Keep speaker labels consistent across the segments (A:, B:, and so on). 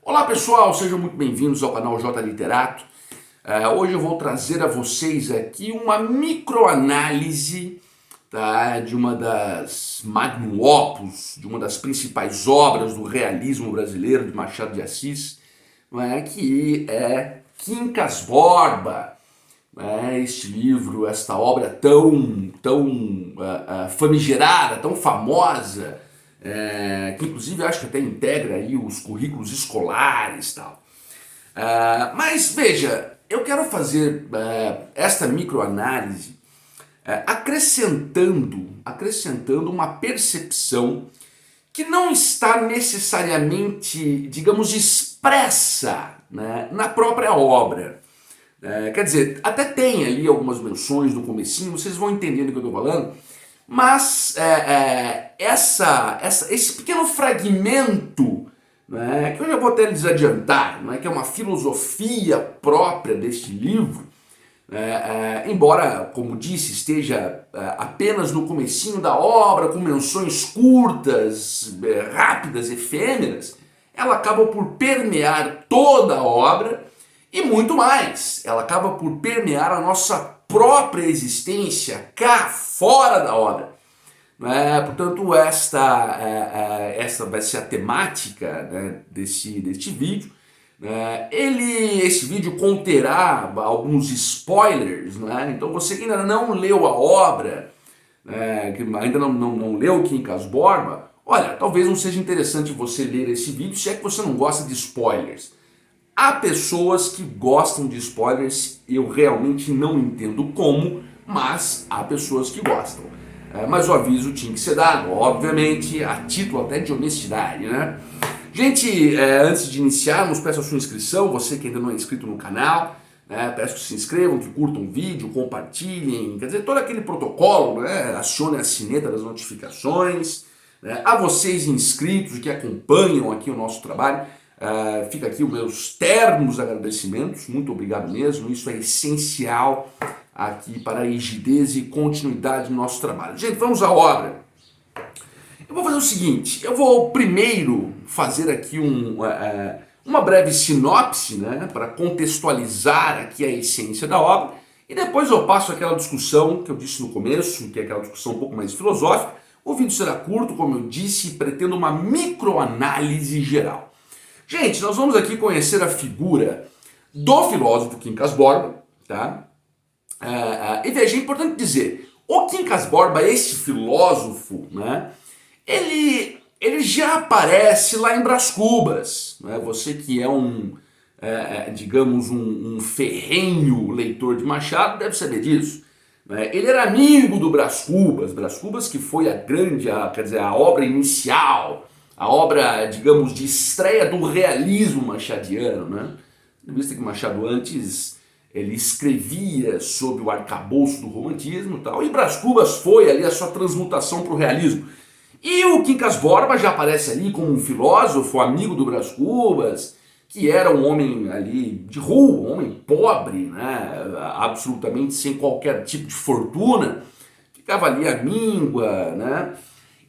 A: Olá pessoal, sejam muito bem-vindos ao canal J Literato. Hoje eu vou trazer a vocês aqui uma microanálise, tá, de uma das magnum opus, de uma das principais obras do realismo brasileiro de Machado de Assis, que é Quincas Borba. Este livro, esta obra tão famigerada, tão famosa, que inclusive acho que até integra aí os currículos escolares e tal. Mas veja, eu quero fazer esta microanálise acrescentando uma percepção que não está necessariamente, digamos, expressa, né, na própria obra. Quer dizer, até tem ali algumas menções no comecinho, vocês vão entendendo o que eu estou falando, mas esse pequeno fragmento, né, que eu já vou até lhes adiantar, né, que é uma filosofia própria deste livro, embora, como disse, esteja apenas no comecinho da obra, com menções curtas, rápidas, efêmeras, ela acaba por permear toda a obra. E muito mais, ela acaba por permear a nossa própria existência cá fora da obra. Portanto, esta vai ser a temática, né, deste vídeo. Esse vídeo conterá alguns spoilers, né? Então você que ainda não leu a obra, que ainda não leu Quincas Borba, olha, talvez não seja interessante você ler esse vídeo se é que você não gosta de spoilers. Há pessoas que gostam de spoilers, eu realmente não entendo como, mas há pessoas que gostam. Mas o aviso tinha que ser dado, obviamente, a título até de honestidade, né? Gente, antes de iniciarmos, peço a sua inscrição, você que ainda não é inscrito no canal, peço que se inscrevam, que curtam o vídeo, compartilhem, quer dizer, todo aquele protocolo, né? Acione a sineta das notificações, a vocês inscritos que acompanham aqui o nosso trabalho, fica aqui os meus ternos agradecimentos, muito obrigado mesmo, isso é essencial aqui para a rigidez e continuidade do nosso trabalho. Gente, vamos à obra. Eu vou fazer o seguinte, eu vou primeiro fazer aqui uma breve sinopse, né, para contextualizar aqui a essência da obra, e depois eu passo aquela discussão que eu disse no começo, que é aquela discussão um pouco mais filosófica. O vídeo será curto, como eu disse, e pretendo uma microanálise geral. Gente, nós vamos aqui conhecer a figura do filósofo Quincas Borba, tá? E veja, é importante dizer, o Quincas Borba, esse filósofo, né, ele já aparece lá em Brás Cubas, né? Você que é digamos, um ferrenho leitor de Machado deve saber disso. Ele era amigo do Brás Cubas que foi a obra inicial, a obra, digamos, de estreia do realismo machadiano, né? Vista que Machado antes ele escrevia sob o arcabouço do romantismo e tal, e Brás Cubas foi ali a sua transmutação para o realismo. E o Quincas Borba já aparece ali como um filósofo, amigo do Brás Cubas, que era um homem ali de rua, um homem pobre, né? Absolutamente sem qualquer tipo de fortuna, ficava ali à míngua, né?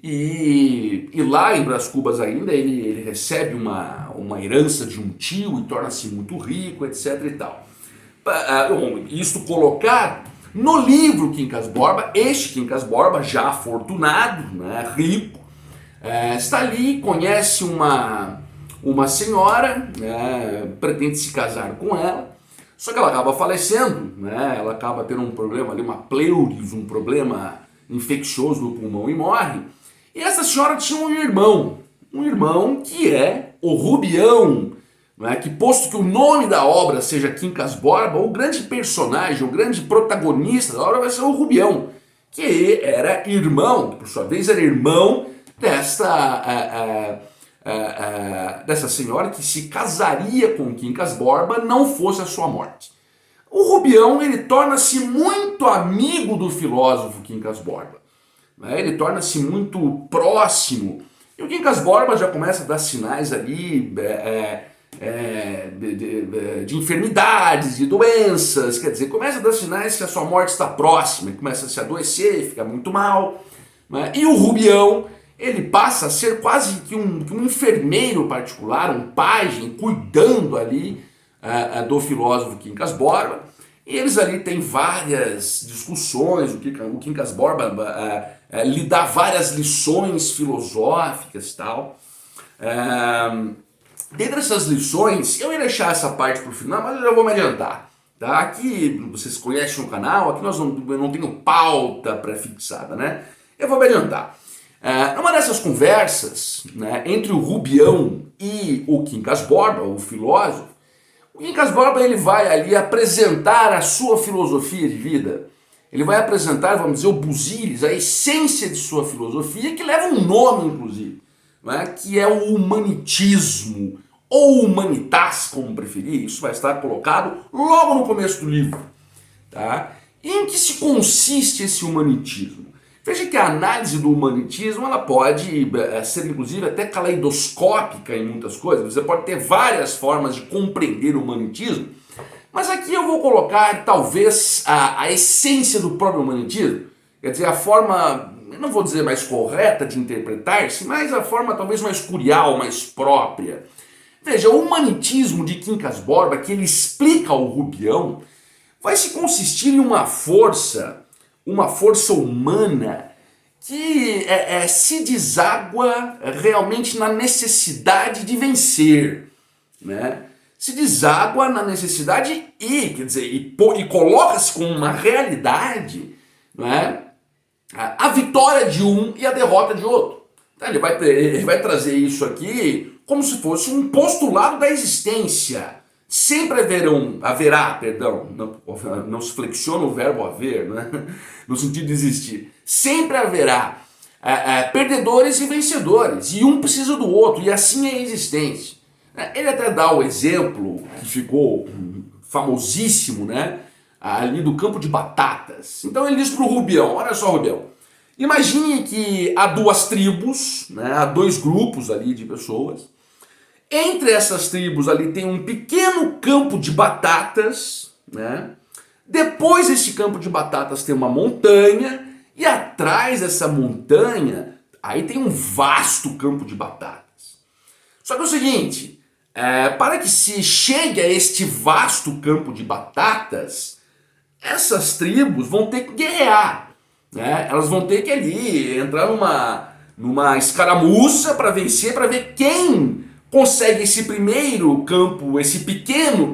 A: E lá em Brás Cubas ainda ele recebe uma herança de um tio e torna-se muito rico, etc e tal. Isto colocado no livro Quincas Borba, este Quincas Borba já afortunado, né, rico, está ali, conhece uma senhora, né, pretende se casar com ela, só que ela acaba falecendo, né, ela acaba tendo um problema ali, uma pleuris, um problema infeccioso no pulmão e morre. E essa senhora tinha um irmão que é o Rubião, que posto que o nome da obra seja Quincas Borba, o grande personagem, o grande protagonista da obra vai ser o Rubião, que era irmão, que por sua vez era irmão dessa senhora que se casaria com Quincas Borba não fosse a sua morte. O Rubião, ele torna-se muito amigo do filósofo Quincas Borba. Ele torna-se muito próximo. E o Quincas Borba já começa a dar sinais ali de enfermidades, de doenças, quer dizer, começa a dar sinais que a sua morte está próxima, começa a se adoecer, fica muito mal. E o Rubião, ele passa a ser quase que um enfermeiro particular, um pajem, cuidando ali do filósofo Quincas Borba. E eles ali têm várias discussões, o Quincas Borba lhe dá várias lições filosóficas e tal. Dentre essas lições, eu ia deixar essa parte para o final, mas eu já vou me adiantar. Tá? Aqui, vocês conhecem o canal, aqui eu não tenho pauta pré-fixada, né? Eu vou me adiantar. Numa dessas conversas, né, entre o Rubião e o Quincas Borba, o filósofo, o Quincas Borba ele vai ali apresentar a sua filosofia de vida. Ele vai apresentar, vamos dizer, o Busiris, a essência de sua filosofia, que leva um nome, inclusive, né, que é o humanitismo, ou humanitas, como preferir. Isso vai estar colocado logo no começo do livro. Tá? E em que se consiste esse humanitismo? Veja que a análise do humanitismo ela pode ser, inclusive, até caleidoscópica em muitas coisas. Você pode ter várias formas de compreender o humanitismo, mas aqui eu vou colocar, talvez, a essência do próprio humanitismo. Quer dizer, a forma, eu não vou dizer mais correta de interpretar-se, mas a forma talvez mais curial, mais própria. Veja, o humanitismo de Quincas Borba, que ele explica ao Rubião, vai se consistir em uma força humana que se deságua realmente na necessidade de vencer, né? Se deságua na necessidade e coloca-se como uma realidade, né, a vitória de um e a derrota de outro. Então, ele vai trazer isso aqui como se fosse um postulado da existência. Sempre haverá, não se flexiona o verbo haver, né? No sentido de existir. Sempre haverá perdedores e vencedores, e um precisa do outro, e assim é a existência. Ele até dá o exemplo, que ficou famosíssimo, né? Ali do campo de batatas. Então ele diz para o Rubião, olha só, Rubião, imagine que há duas tribos, né? Há dois grupos ali de pessoas. Entre essas tribos ali tem um pequeno campo de batatas, né? Depois desse campo de batatas tem uma montanha, e atrás dessa montanha aí tem um vasto campo de batatas. Só que é o seguinte, para que se chegue a este vasto campo de batatas, essas tribos vão ter que guerrear, né? Elas vão ter que ali entrar numa escaramuça para vencer, para ver quem consegue esse primeiro campo, esse pequeno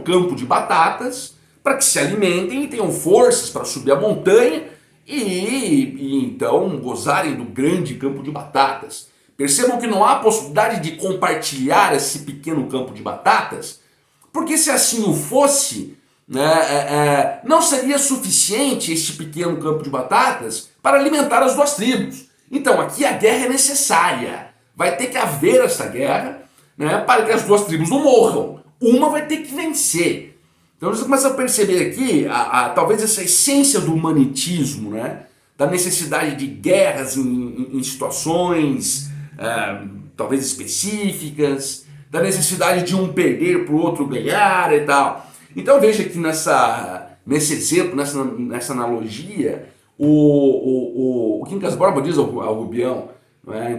A: campo de batatas, para que se alimentem e tenham forças para subir a montanha e então gozarem do grande campo de batatas. Percebam que não há possibilidade de compartilhar esse pequeno campo de batatas, porque se assim o fosse, não seria suficiente este pequeno campo de batatas para alimentar as duas tribos. Então aqui a guerra é necessária. Vai ter que haver essa guerra, né, para que as duas tribos não morram. Uma vai ter que vencer. Então você começa a perceber aqui talvez essa essência do humanitismo, né, da necessidade de guerras em situações talvez específicas, da necessidade de um perder para o outro ganhar e tal. Então veja que nesse exemplo, nessa analogia, o Quincas Borba diz ao Rubião,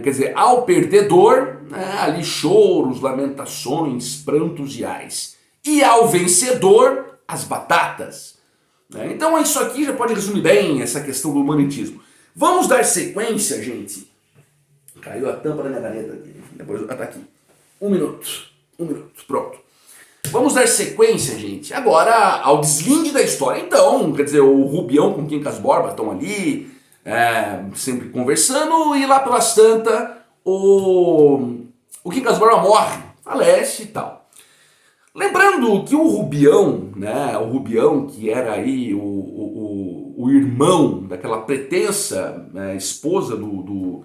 A: quer dizer, ao perdedor, ali choros, lamentações, prantos e ais. E ao vencedor, as batatas. Então isso aqui já pode resumir bem essa questão do humanitismo. Vamos dar sequência, gente. Caiu a tampa da minha caneta aqui. Depois tá aqui. Um minuto, pronto. Vamos dar sequência, gente, agora ao deslinde da história. Então, quer dizer, o Rubião com o Quincas Borba estão ali, sempre conversando, e lá pelas tantas, o Quincas Borba morre, falece e tal. Lembrando que o Rubião, né, o Rubião que era aí o irmão daquela pretensa esposa do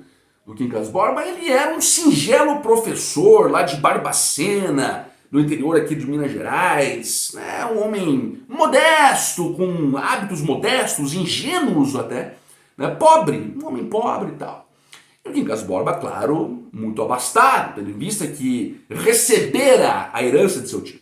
A: Quincas Borba, ele era um singelo professor lá de Barbacena, no interior aqui de Minas Gerais, um homem modesto, com hábitos modestos, ingênuos até, pobre, um homem pobre e tal. E o Quincas Borba, claro, muito abastado, tendo em vista que recebera a herança de seu tio.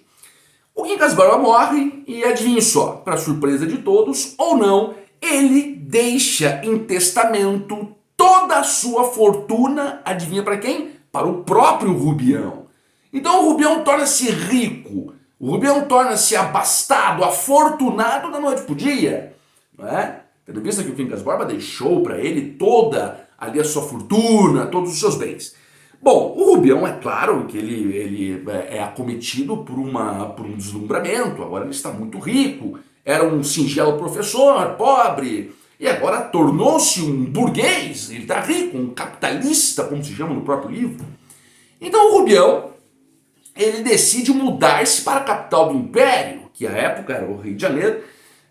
A: O Quincas Borba morre e, adivinhe só, para surpresa de todos, ou não, ele deixa em testamento toda toda a sua fortuna, adivinha para quem? Para o próprio Rubião. Então o Rubião torna-se rico, o Rubião torna-se abastado, afortunado da noite pro dia, não é? Tendo visto que o Quincas Borba deixou para ele toda ali a sua fortuna, todos os seus bens. Bom, o Rubião, é claro que ele é acometido por um deslumbramento, agora ele está muito rico, era um singelo professor, pobre, e agora tornou-se um burguês, ele está rico, um capitalista, como se chama no próprio livro. Então o Rubião, ele decide mudar-se para a capital do Império, que à época era o Rio de Janeiro,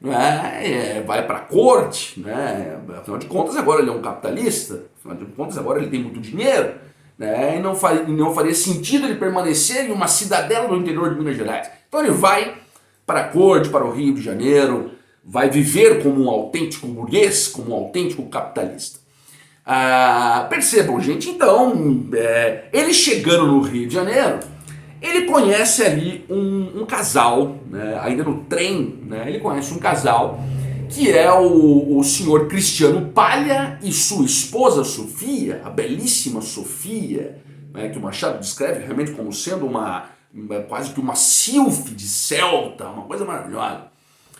A: né? Vai para a corte, né? Afinal de contas agora ele é um capitalista, afinal de contas agora ele tem muito dinheiro, né? E não faria sentido ele permanecer em uma cidadela no interior de Minas Gerais. Então ele vai para a corte, para o Rio de Janeiro, vai viver como um autêntico burguês, como um autêntico capitalista. Percebam, gente, então, ele chegando no Rio de Janeiro, ele conhece ali um casal, né, ainda no trem, né, ele conhece um casal que é o senhor Cristiano Palha e sua esposa Sofia, a belíssima Sofia, né, que o Machado descreve realmente como sendo quase que uma sílfe de Celta, uma coisa maravilhosa,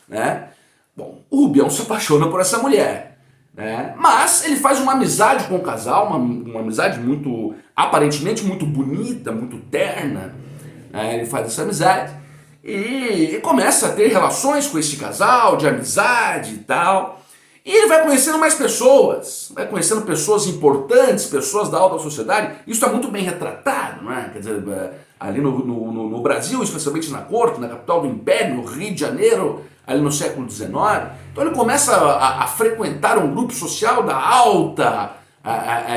A: né? Bom, o Rubião se apaixona por essa mulher, né? Mas ele faz uma amizade com o casal, uma amizade aparentemente muito bonita, muito terna, né? Ele faz essa amizade e começa a ter relações com esse casal, de amizade e tal. E ele vai conhecendo mais pessoas, vai conhecendo pessoas importantes, pessoas da alta sociedade. Isso está muito bem retratado, não é? Quer dizer, ali no Brasil, especialmente na corte, na capital do Império, no Rio de Janeiro, ali no século XIX. Então ele começa a frequentar um grupo social da alta,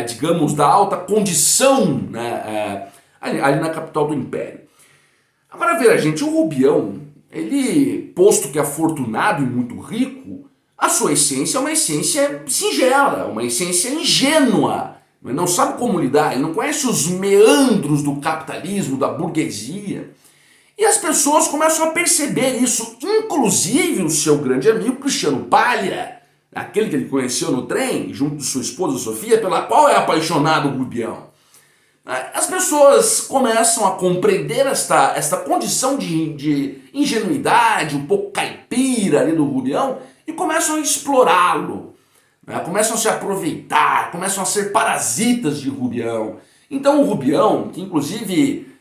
A: digamos, da alta condição, né, ali na capital do Império. Agora veja, gente, o Rubião, ele, posto que é afortunado e muito rico, a sua essência é uma essência singela, uma essência ingênua. Ele não sabe como lidar, ele não conhece os meandros do capitalismo, da burguesia. E as pessoas começam a perceber isso, inclusive o seu grande amigo Cristiano Palha, aquele que ele conheceu no trem, junto de sua esposa Sofia, pela qual é apaixonado o Rubião. As pessoas começam a compreender esta condição de ingenuidade, um pouco caipira ali do Rubião, e começam a explorá-lo, né? Começam a se aproveitar, começam a ser parasitas de Rubião. Então o Rubião, que inclusive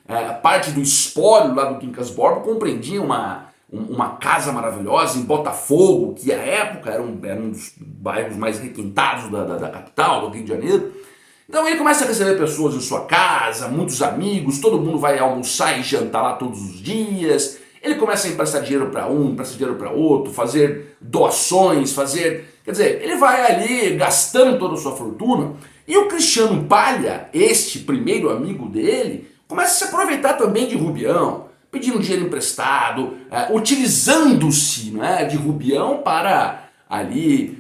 A: parte do espólio lá do Quincas Borba, compreendia uma casa maravilhosa em Botafogo, que à época era um dos bairros mais requintados da capital, do Rio de Janeiro. Então ele começa a receber pessoas em sua casa, muitos amigos, todo mundo vai almoçar e jantar lá todos os dias. Ele começa a emprestar dinheiro para um, emprestar dinheiro para outro, fazer doações, quer dizer, ele vai ali gastando toda a sua fortuna. E o Cristiano Palha, este primeiro amigo dele, começa a se aproveitar também de Rubião, pedindo dinheiro emprestado, utilizando-se, né, de Rubião para ali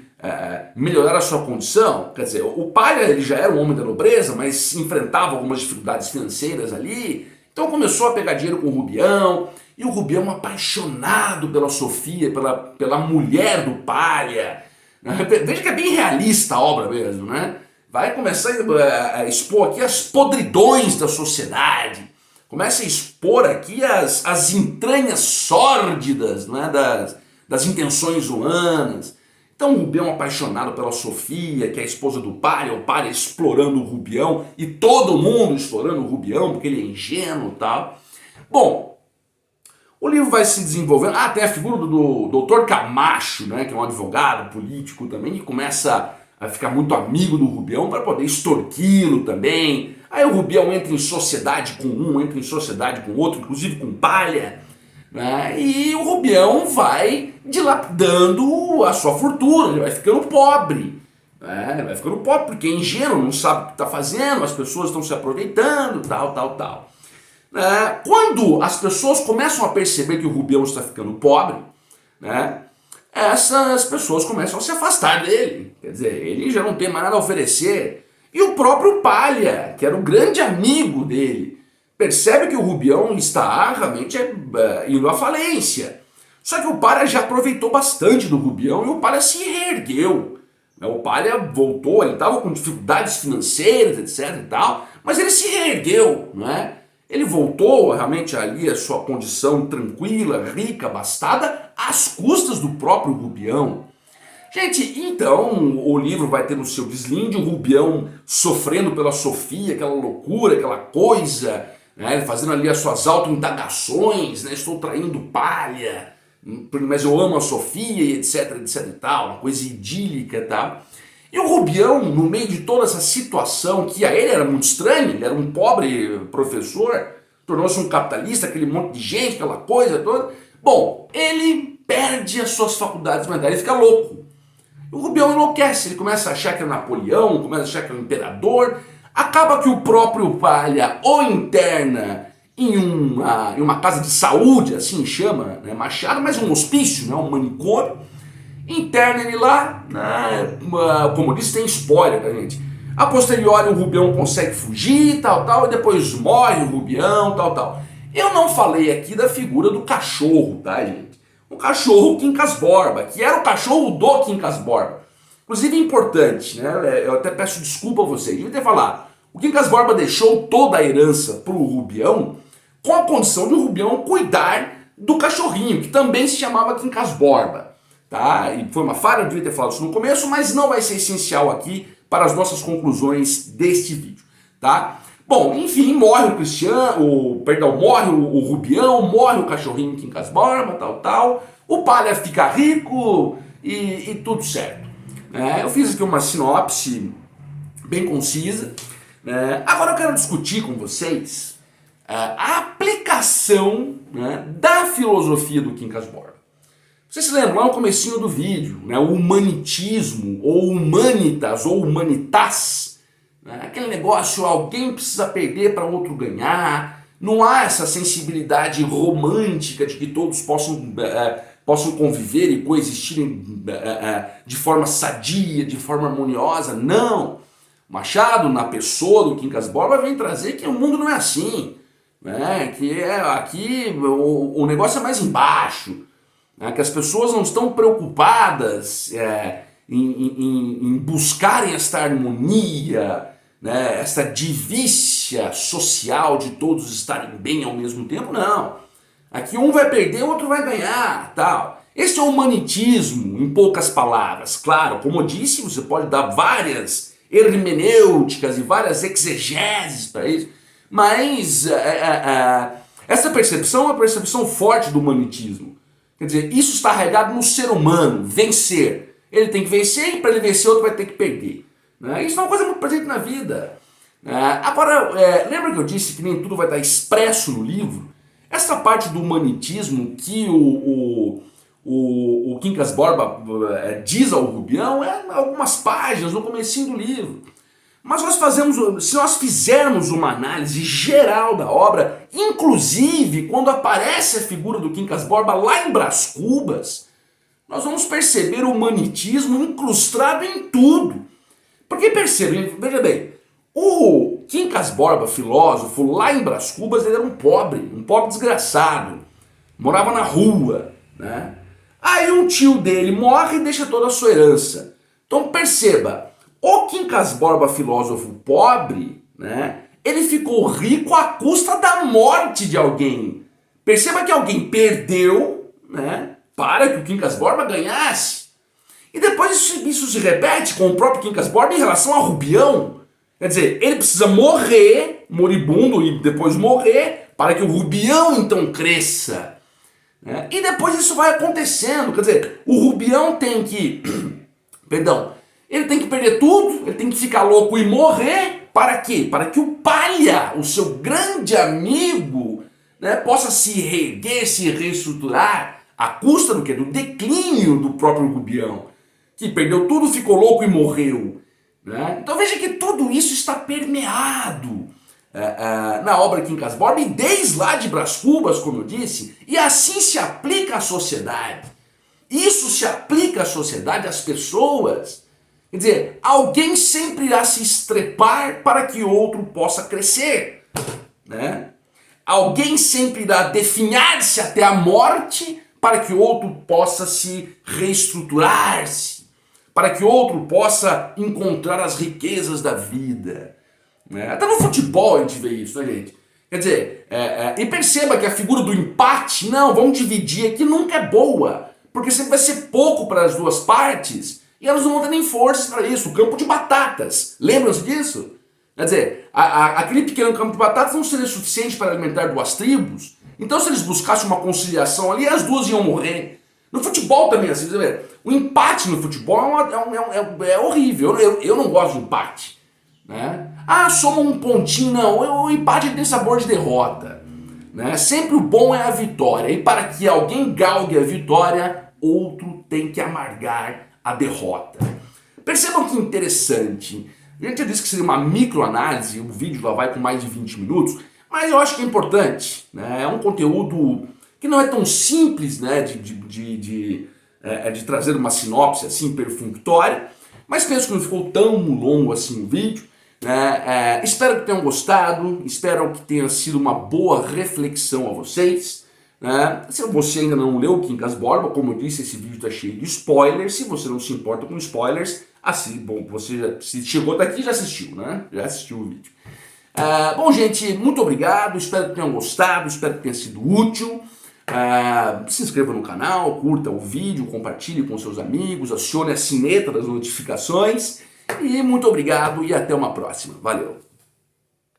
A: melhorar a sua condição. Quer dizer, o Palha ele já era um homem da nobreza, mas enfrentava algumas dificuldades financeiras ali, então começou a pegar dinheiro com o Rubião, e o Rubião apaixonado pela Sofia, pela mulher do Palha. Veja que é bem realista a obra mesmo, né? Vai começar a expor aqui as podridões da sociedade, começa a expor aqui as entranhas sórdidas, né, das intenções humanas. Então o Rubião apaixonado pela Sofia, que é a esposa do Palha, o Palha explorando o Rubião, e todo mundo explorando o Rubião, porque ele é ingênuo e tal. Bom, o livro vai se desenvolvendo. Tem a figura do Dr. Camacho, né, que é um advogado político também, que começa a ficar muito amigo do Rubião para poder extorquí-lo também. Aí o Rubião entra em sociedade com um, entra em sociedade com outro, inclusive com Palha, né? E o Rubião vai dilapidando a sua fortuna, ele vai ficando pobre. Ele vai ficando pobre porque é ingênuo, não sabe o que está fazendo, as pessoas estão se aproveitando, tal. Quando as pessoas começam a perceber que o Rubião está ficando pobre, né, essas pessoas começam a se afastar dele. Quer dizer, ele já não tem mais nada a oferecer. E o próprio Palha, que era o grande amigo dele, percebe que o Rubião está realmente indo à falência. Só que o Palha já aproveitou bastante do Rubião e o Palha se reergueu. O Palha voltou, ele estava com dificuldades financeiras, etc e tal, mas ele se reergueu, não é? Ele voltou realmente ali a sua condição tranquila, rica, abastada, às custas do próprio Rubião. Gente, então o livro vai ter no seu deslinde o Rubião sofrendo pela Sofia, aquela loucura, aquela coisa, né? Fazendo ali as suas autoindagações, né? Estou traindo Palha, mas eu amo a Sofia e etc, etc e tal, uma coisa idílica e tal. E o Rubião, no meio de toda essa situação, que a ele era muito estranha, ele era um pobre professor, tornou-se um capitalista, aquele monte de gente, aquela coisa toda. Bom, ele perde as suas faculdades mentais, ele fica louco. O Rubião enlouquece, ele começa a achar que é Napoleão, começa a achar que é o imperador, acaba que o próprio Palha o interna em uma casa de saúde, assim chama, né, Machado, mas um hospício, né, um manicômio, interna ele lá, né, como disse, tem spoiler, tá, gente? A posteriori o Rubião consegue fugir, tal, e depois morre o Rubião, tal. Eu não falei aqui da figura do cachorro, tá, gente? O cachorro Quincas Borba, que era o cachorro do Quincas Borba. Inclusive é importante, né? Eu até peço desculpa a vocês, eu devia ter falado. O Quincas Borba deixou toda a herança pro Rubião com a condição de o Rubião cuidar do cachorrinho, que também se chamava Quincas Borba. Tá? E foi uma falha, eu devia ter falado isso no começo, mas não vai ser essencial aqui para as nossas conclusões deste vídeo. Tá? Bom, enfim, morre o Cristiano, morre o Rubião, morre o cachorrinho Quincas Borba, tal. O Palha fica rico e tudo certo. Eu fiz aqui uma sinopse bem concisa. Agora eu quero discutir com vocês a aplicação, né, da filosofia do Quincas Borba. Vocês se lembram lá no comecinho do vídeo, né, o humanitismo, ou humanitas, ou humanitas, né, aquele negócio, alguém precisa perder para outro ganhar, não há essa sensibilidade romântica de que todos possam conviver e coexistirem de forma sadia, de forma harmoniosa, não. Machado, na pessoa do Quincas Borba, vem trazer que o mundo não é assim, né, que aqui o negócio é mais embaixo, que as pessoas não estão preocupadas em buscarem esta harmonia, né, esta divícia social de todos estarem bem ao mesmo tempo, não. Aqui um vai perder, o outro vai ganhar, tal. Esse é o humanitismo, em poucas palavras. Claro, como eu disse, você pode dar várias hermenêuticas e várias exegeses para isso, mas essa percepção é uma percepção forte do humanitismo. Quer dizer, isso está arraigado no ser humano, vencer. Ele tem que vencer e para ele vencer outro vai ter que perder. Né? Isso é uma coisa muito presente na vida. Agora, lembra que eu disse que nem tudo vai estar expresso no livro? Essa parte do humanitismo que o Quincas Borba diz ao Rubião é algumas páginas no comecinho do livro. Mas se nós fizermos uma análise geral da obra, inclusive quando aparece a figura do Quincas Borba lá em Brás Cubas, nós vamos perceber o humanitismo incrustado em tudo. Porque percebem, veja bem, o Quincas Borba, filósofo, lá em Brás Cubas, ele era um pobre desgraçado, morava na rua, né? Aí um tio dele morre e deixa toda a sua herança. Então perceba, o Quincas Borba, filósofo pobre, né, ele ficou rico à custa da morte de alguém. Perceba que alguém perdeu, né, para que o Quincas Borba ganhasse. E depois isso se repete com o próprio Quincas Borba em relação ao Rubião. Quer dizer, ele precisa morrer, moribundo, e depois morrer, para que o Rubião então cresça. E depois isso vai acontecendo. Quer dizer, o Rubião tem que... ele tem que perder tudo, ele tem que ficar louco e morrer, para quê? Para que o Palha, o seu grande amigo, né, possa se reerguer, se reestruturar, à custa do quê? Do declínio do próprio Rubião, que perdeu tudo, ficou louco e morreu. Né? Então veja que tudo isso está permeado na obra Quincas Borba, e desde lá de Brás Cubas, como eu disse, e assim se aplica à sociedade. Isso se aplica à sociedade, às pessoas. Quer dizer, alguém sempre irá se estrepar para que outro possa crescer. Né? Alguém sempre irá definhar-se até a morte para que outro possa se reestruturar-se. para que outro possa encontrar as riquezas da vida. Até no futebol a gente vê isso, né, gente? Quer dizer, e perceba que a figura do empate, não, vamos dividir aqui, nunca é boa, porque sempre vai ser pouco para as duas partes e elas não vão ter nem forças para isso. O campo de batatas, lembram-se disso? Quer dizer, aquele pequeno campo de batatas não seria suficiente para alimentar duas tribos, então se eles buscassem uma conciliação ali, as duas iam morrer. No futebol também, assim, você vê, o empate no futebol é horrível, eu não gosto de empate. Né? Ah, soma um pontinho, não, o empate tem sabor de derrota. Né? Sempre o bom é a vitória, e para que alguém galgue a vitória, outro tem que amargar a derrota. Percebam que interessante, a gente já disse que seria uma microanálise, o vídeo lá vai com mais de 20 minutos, mas eu acho que é importante, né? É um conteúdo que não é tão simples, né, de trazer uma sinopse assim perfunctória, mas penso que não ficou tão longo assim o vídeo. Espero que tenham gostado, espero que tenha sido uma boa reflexão a vocês. Se você ainda não leu o Quincas Borba, como eu disse, esse vídeo está cheio de spoilers. Se você não se importa com spoilers, bom, você se chegou daqui já assistiu, né? Já assistiu o vídeo. Bom, gente, muito obrigado, espero que tenham gostado, espero que tenha sido útil. Se inscreva no canal, curta o vídeo, compartilhe com seus amigos, acione a sineta das notificações. E muito obrigado e até uma próxima. Valeu!